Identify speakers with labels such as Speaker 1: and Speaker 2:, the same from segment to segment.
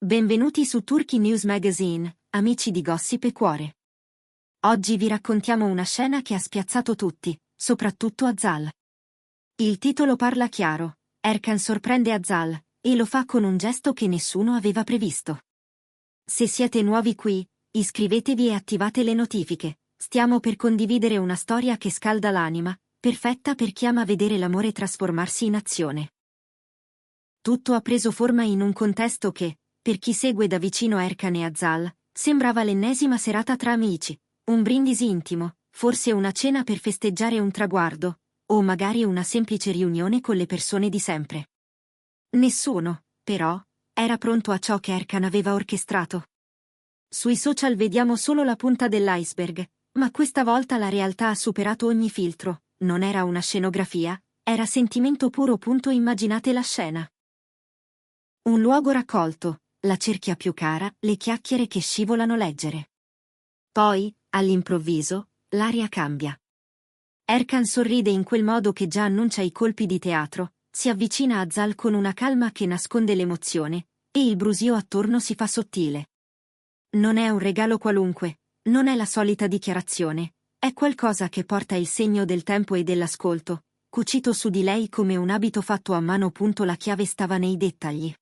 Speaker 1: Benvenuti su Turkey News Magazine, amici di Gossip e Cuore. Oggi vi raccontiamo una scena che ha spiazzato tutti, soprattutto Azal. Il titolo parla chiaro: Erkan sorprende Azal, e lo fa con un gesto che nessuno aveva previsto. Se siete nuovi qui, iscrivetevi e attivate le notifiche. Stiamo per condividere una storia che scalda l'anima, perfetta per chi ama vedere l'amore trasformarsi in azione. Tutto ha preso forma in un contesto che, per chi segue da vicino Erkan e Azal, sembrava l'ennesima serata tra amici, un brindisi intimo, forse una cena per festeggiare un traguardo, o magari una semplice riunione con le persone di sempre. Nessuno, però, era pronto a ciò che Erkan aveva orchestrato. Sui social vediamo solo la punta dell'iceberg, ma questa volta la realtà ha superato ogni filtro, non era una scenografia, era sentimento puro. Immaginate la scena. Un luogo raccolto, la cerchia più cara, le chiacchiere che scivolano leggere. Poi, all'improvviso, l'aria cambia. Erkan sorride in quel modo che già annuncia i colpi di teatro, si avvicina a Azal con una calma che nasconde l'emozione, e il brusio attorno si fa sottile. Non è un regalo qualunque, non è la solita dichiarazione, è qualcosa che porta il segno del tempo e dell'ascolto, cucito su di lei come un abito fatto a mano. La chiave stava nei dettagli.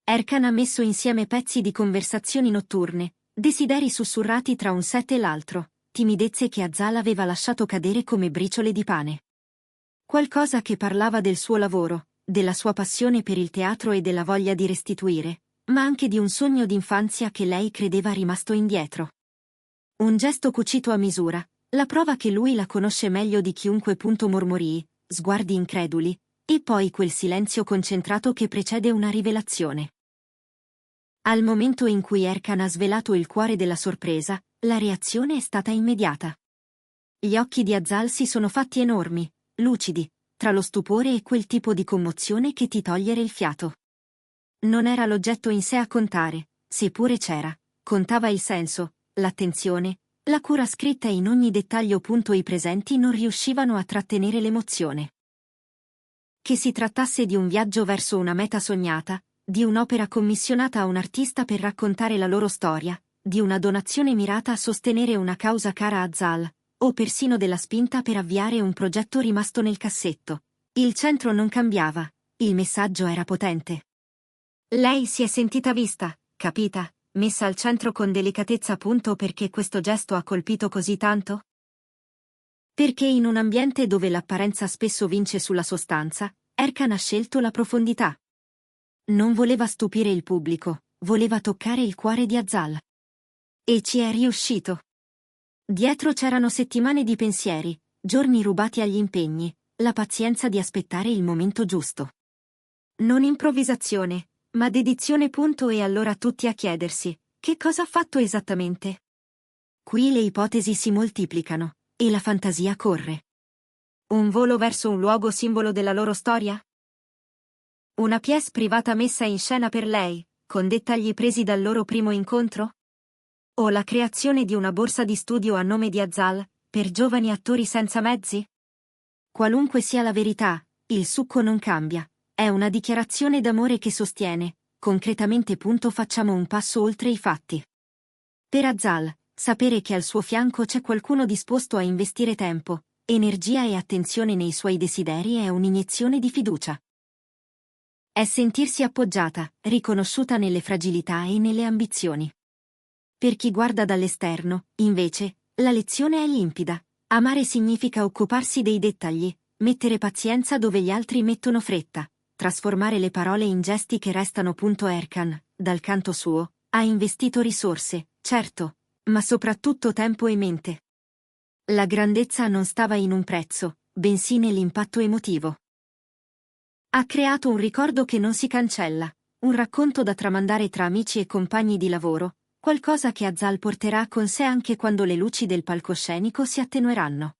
Speaker 1: Erkan ha messo insieme pezzi di conversazioni notturne, desideri sussurrati tra un set e l'altro, timidezze che Azal aveva lasciato cadere come briciole di pane. Qualcosa che parlava del suo lavoro, della sua passione per il teatro e della voglia di restituire, ma anche di un sogno d'infanzia che lei credeva rimasto indietro. Un gesto cucito a misura, la prova che lui la conosce meglio di chiunque. Mormorii, sguardi increduli, e poi quel silenzio concentrato che precede una rivelazione. Al momento in cui Erkan ha svelato il cuore della sorpresa, la reazione è stata immediata. Gli occhi di Azal si sono fatti enormi, lucidi, tra lo stupore e quel tipo di commozione che ti togliere il fiato. Non era l'oggetto in sé a contare, seppure c'era, contava il senso, l'attenzione, la cura scritta in ogni dettaglio. I presenti non riuscivano a trattenere l'emozione. Che si trattasse di un viaggio verso una meta sognata, di un'opera commissionata a un artista per raccontare la loro storia, di una donazione mirata a sostenere una causa cara a Azal, o persino della spinta per avviare un progetto rimasto nel cassetto. Il centro non cambiava, il messaggio era potente. Lei si è sentita vista, capita, messa al centro con delicatezza. Perché questo gesto ha colpito così tanto? Perché in un ambiente dove l'apparenza spesso vince sulla sostanza, Erkan ha scelto la profondità. Non voleva stupire il pubblico, voleva toccare il cuore di Azal. E ci è riuscito. Dietro c'erano settimane di pensieri, giorni rubati agli impegni, la pazienza di aspettare il momento giusto. Non improvvisazione, ma dedizione. E allora tutti a chiedersi, che cosa ha fatto esattamente? Qui le ipotesi si moltiplicano, e la fantasia corre. Un volo verso un luogo simbolo della loro storia? Una pièce privata messa in scena per lei, con dettagli presi dal loro primo incontro? O la creazione di una borsa di studio a nome di Azal, per giovani attori senza mezzi? Qualunque sia la verità, il succo non cambia, è una dichiarazione d'amore che sostiene, concretamente. Facciamo un passo oltre i fatti. Per Azal, sapere che al suo fianco c'è qualcuno disposto a investire tempo, energia e attenzione nei suoi desideri è un'iniezione di fiducia. È sentirsi appoggiata, riconosciuta nelle fragilità e nelle ambizioni. Per chi guarda dall'esterno, invece, la lezione è limpida. Amare significa occuparsi dei dettagli, mettere pazienza dove gli altri mettono fretta, trasformare le parole in gesti che restano. Erkan, dal canto suo, ha investito risorse, certo, ma soprattutto tempo e mente. La grandezza non stava in un prezzo, bensì nell'impatto emotivo. Ha creato un ricordo che non si cancella, un racconto da tramandare tra amici e compagni di lavoro, qualcosa che Azal porterà con sé anche quando le luci del palcoscenico si attenueranno.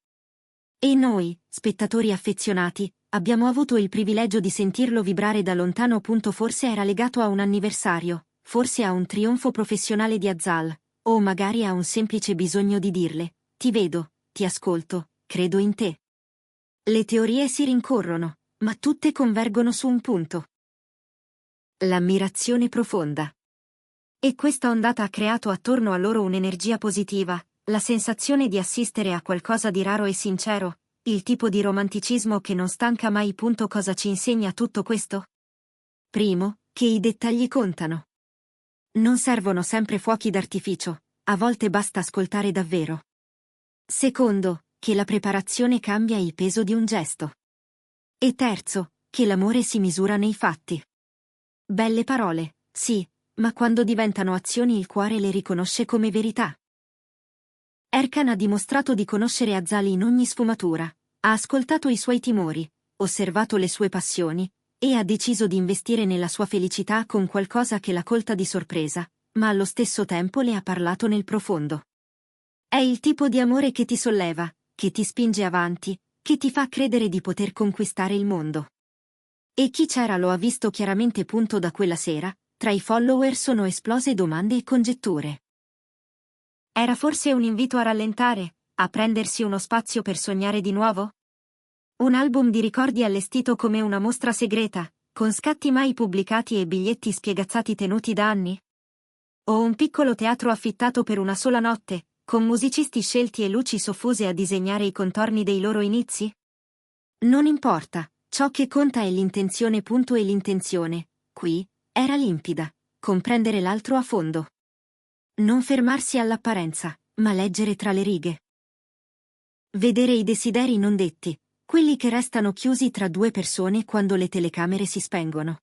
Speaker 1: E noi, spettatori affezionati, abbiamo avuto il privilegio di sentirlo vibrare da lontano. Forse era legato a un anniversario, forse a un trionfo professionale di Azal, o magari a un semplice bisogno di dirle: ti vedo, ti ascolto, credo in te. Le teorie si rincorrono, ma tutte convergono su un punto. L'ammirazione profonda. E questa ondata ha creato attorno a loro un'energia positiva, la sensazione di assistere a qualcosa di raro e sincero, il tipo di romanticismo che non stanca mai. Cosa ci insegna tutto questo? Primo, che i dettagli contano. Non servono sempre fuochi d'artificio, a volte basta ascoltare davvero. Secondo, che la preparazione cambia il peso di un gesto. E terzo, che l'amore si misura nei fatti. Belle parole, sì, ma quando diventano azioni il cuore le riconosce come verità. Erkan ha dimostrato di conoscere Azal in ogni sfumatura, ha ascoltato i suoi timori, osservato le sue passioni, e ha deciso di investire nella sua felicità con qualcosa che l'ha colta di sorpresa, ma allo stesso tempo le ha parlato nel profondo. È il tipo di amore che ti solleva, che ti spinge avanti, che ti fa credere di poter conquistare il mondo. E chi c'era lo ha visto chiaramente. Da quella sera, tra i follower sono esplose domande e congetture. Era forse un invito a rallentare, a prendersi uno spazio per sognare di nuovo? Un album di ricordi allestito come una mostra segreta, con scatti mai pubblicati e biglietti spiagazzati tenuti da anni? O un piccolo teatro affittato per una sola notte, con musicisti scelti e luci soffuse a disegnare i contorni dei loro inizi? Non importa, ciò che conta è l'intenzione. E l'intenzione, qui, era limpida: comprendere l'altro a fondo. Non fermarsi all'apparenza, ma leggere tra le righe. Vedere i desideri non detti, quelli che restano chiusi tra due persone quando le telecamere si spengono.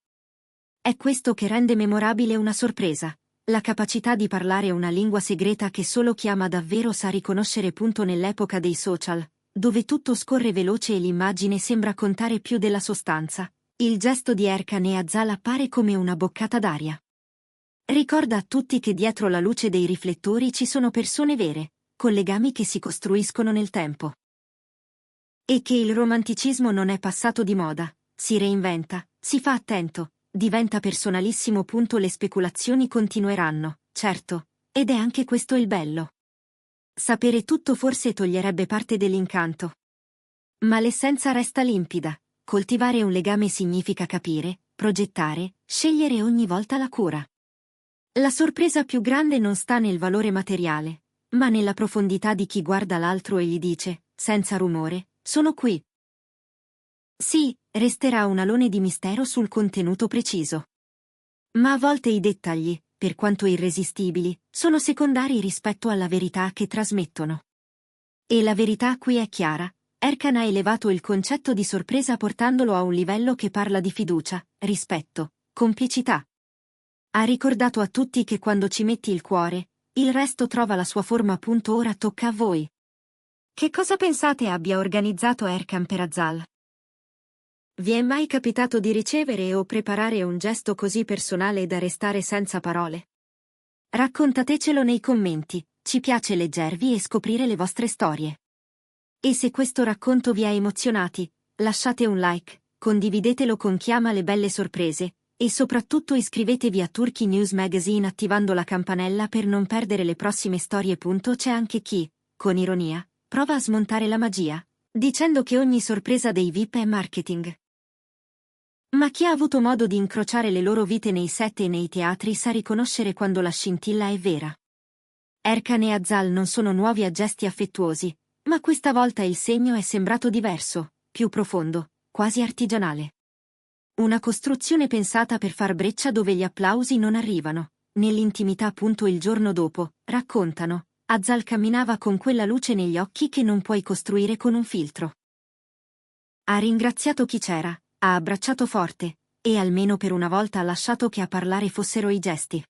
Speaker 1: È questo che rende memorabile una sorpresa, la capacità di parlare una lingua segreta che solo chi ama davvero sa riconoscere. Nell'epoca dei social, dove tutto scorre veloce e l'immagine sembra contare più della sostanza, il gesto di Erkan e Azal appare come una boccata d'aria. Ricorda a tutti che dietro la luce dei riflettori ci sono persone vere, con legami che si costruiscono nel tempo. E che il romanticismo non è passato di moda, si reinventa, si fa attento, diventa personalissimo. Le speculazioni continueranno, certo, ed è anche questo il bello. Sapere tutto forse toglierebbe parte dell'incanto. Ma l'essenza resta limpida: coltivare un legame significa capire, progettare, scegliere ogni volta la cura. La sorpresa più grande non sta nel valore materiale, ma nella profondità di chi guarda l'altro e gli dice, senza rumore: sono qui. Sì, resterà un alone di mistero sul contenuto preciso. Ma a volte i dettagli, per quanto irresistibili, sono secondari rispetto alla verità che trasmettono. E la verità qui è chiara: Erkan ha elevato il concetto di sorpresa portandolo a un livello che parla di fiducia, rispetto, complicità. Ha ricordato a tutti che quando ci metti il cuore, il resto trova la sua forma. Ora tocca a voi. Che cosa pensate abbia organizzato Erkan per Azal? Vi è mai capitato di ricevere o preparare un gesto così personale da restare senza parole? Raccontatecelo nei commenti, ci piace leggervi e scoprire le vostre storie. E se questo racconto vi ha emozionati, lasciate un like, condividetelo con chi ama le belle sorprese, e soprattutto iscrivetevi a Turkey News Magazine attivando la campanella per non perdere le prossime storie. C'è anche chi, con ironia, prova a smontare la magia, dicendo che ogni sorpresa dei VIP è marketing. Ma chi ha avuto modo di incrociare le loro vite nei set e nei teatri sa riconoscere quando la scintilla è vera. Erkan e Azal non sono nuovi a gesti affettuosi, ma questa volta il segno è sembrato diverso, più profondo, quasi artigianale. Una costruzione pensata per far breccia dove gli applausi non arrivano. Nell'intimità. Il giorno dopo, raccontano, Azal camminava con quella luce negli occhi che non puoi costruire con un filtro. Ha ringraziato chi c'era, ha abbracciato forte, e almeno per una volta ha lasciato che a parlare fossero i gesti.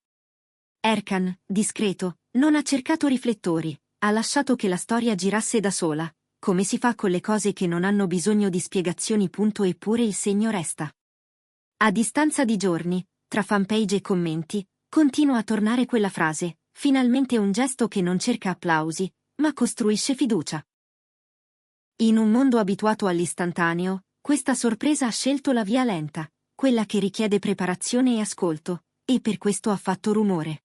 Speaker 1: Erkan, discreto, non ha cercato riflettori, ha lasciato che la storia girasse da sola, come si fa con le cose che non hanno bisogno di spiegazioni. Eppure il segno resta. A distanza di giorni, tra fanpage e commenti, continua a tornare quella frase: finalmente un gesto che non cerca applausi, ma costruisce fiducia. In un mondo abituato all'istantaneo, questa sorpresa ha scelto la via lenta, quella che richiede preparazione e ascolto, e per questo ha fatto rumore.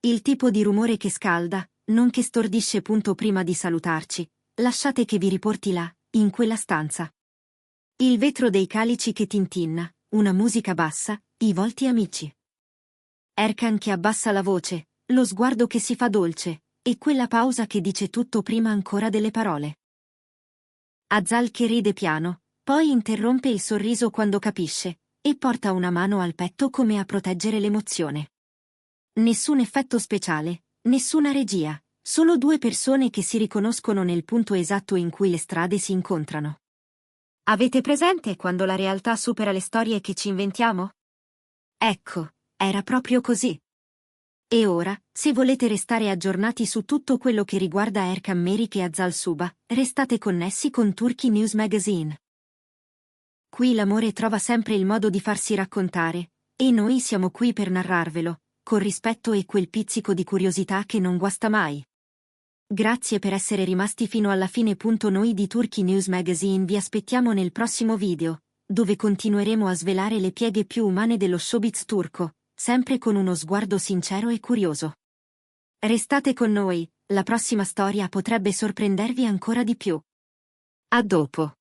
Speaker 1: Il tipo di rumore che scalda, non che stordisce. Prima di salutarci, lasciate che vi riporti là, in quella stanza. Il vetro dei calici che tintinna, una musica bassa, i volti amici. Erkan che abbassa la voce, lo sguardo che si fa dolce, e quella pausa che dice tutto prima ancora delle parole. Azal che ride piano, poi interrompe il sorriso quando capisce, e porta una mano al petto come a proteggere l'emozione. Nessun effetto speciale, nessuna regia, solo due persone che si riconoscono nel punto esatto in cui le strade si incontrano. Avete presente quando la realtà supera le storie che ci inventiamo? Ecco, era proprio così. E ora, se volete restare aggiornati su tutto quello che riguarda Erkan Merik e Azal Suba, restate connessi con Turkey News Magazine. Qui l'amore trova sempre il modo di farsi raccontare, e noi siamo qui per narrarvelo, con rispetto e quel pizzico di curiosità che non guasta mai. Grazie per essere rimasti fino alla fine. Noi di Turkey News Magazine vi aspettiamo nel prossimo video, dove continueremo a svelare le pieghe più umane dello showbiz turco, sempre con uno sguardo sincero e curioso. Restate con noi, la prossima storia potrebbe sorprendervi ancora di più. A dopo.